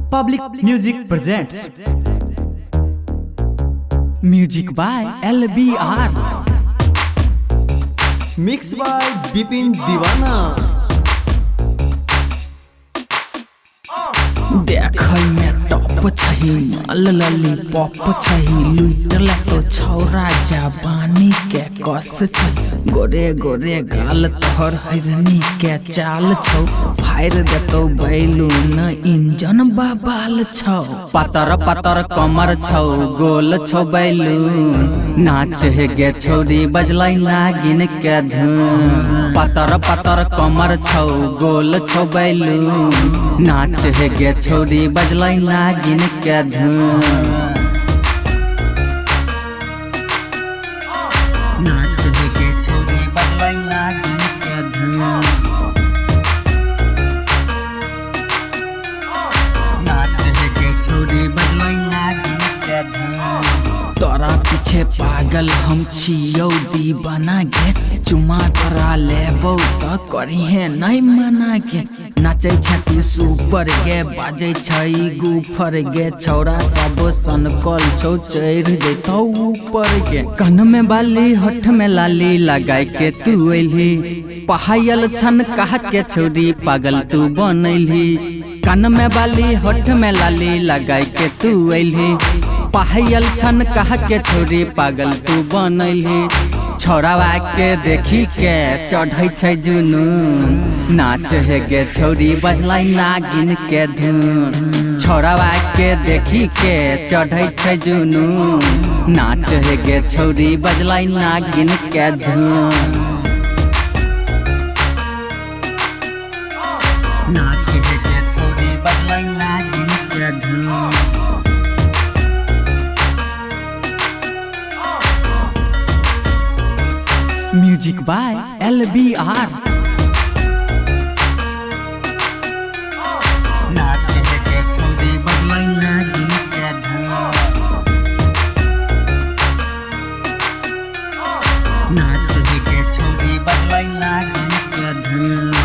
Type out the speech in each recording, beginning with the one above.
Public Music presents Music by LBR, Mixed by Bipin Divana। देखै में top छही माल लॉलीपॉप छही लुटला तो छौरा जवानी के कस छ गोरे गोरे गाल तोहर हिरनी के चाल छौ फायर देतो बैलून इंजन बाबाल छौ पतर पतर कमर छौ गोल छौ बैलून नाच हे गे छौरी बजलै नागिन के धुन पतर पतर कमर छौ गोल छौ बैलून नाच हे गे छौरी बजलै नागिन के धुन नाच हे गे छौरी बजलै नागिन के धुन नाच हे गे छौरी बजलै नागिन के धुन तोरा पीछे पागल हम छियौ दीवाना गे चुमा तोरा लेबौ त करिहे नहीं मना गे नाचै छ तू सुपर गे बाजै छै गुफर गे छौरा सब सनकल छौ चढ़ जैतौ ऊपर गे कान में बाली होठ में लाली लगाय के तू अइली पहायल छन कह के छौरी पागल तू बनैली कान में बाली होठ में लाली लगाय के तू अइली पहायल छन कह के छौरी पागल तू बनैली छौरावा के देखी के चढ़ै छै जुनून नाच हे गे छौरी बजलै नागिन के धुन छौरावा के देखी के चढ़ै छै जुनून नाच हे गे छौरी बजलै नागिन के धुन नाच हे गे छौरी बजलै नागिन के धुन Music by LBR, नाच हे गे छौरी बजलै नागिन के धुन नाच हे गे छौरी बजलै नागिन के धुन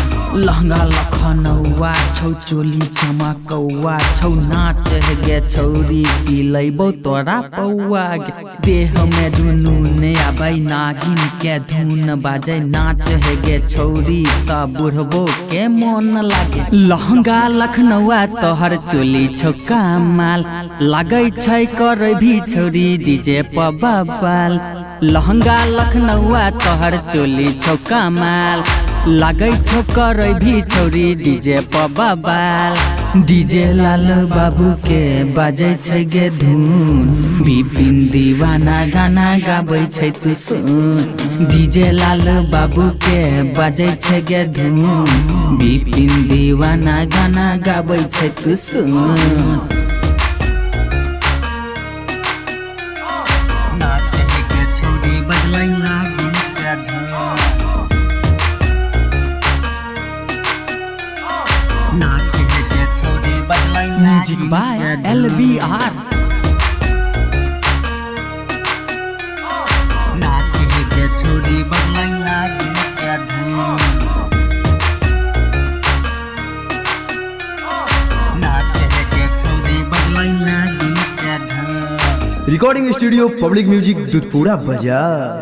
लहंगा लखनऊआ छौ चोली चमकौआ छौ नाच हे गे छौरी पी लैबौ तोरा पौआ गे देह में जुनून आबै नागिन के धुन बाजै नाच हे गे छौरी त बुढ़बो के मन लागे लहंगा लखनऊआ तोहर चोली छौ कमाल लागै छै करे भी छौरी डीजे पर बबाल लहंगा लखनऊआ तोहर चोली छौ कमाल लागै छौ करे भी छौरी डीजे पर बबाल डीजे लाल बाबू के बाजै छै गे धुन बिपिन दीवाना गाना गाबै छै तू सुन डीजे लाल बाबू के बाजै छै गे धुन बिपिन दीवाना गाना गाबै छै तू सुन नाच हे गे छौरी बजलै नागिन के धुन नाच हे गे छौरी बजलै Music by LBR, नाच हे गे छौरी बजलै नागिन के धुन नाच हे गे छौरी बजलै नागिन के धुन recording studio public music Dudhpura बाजार।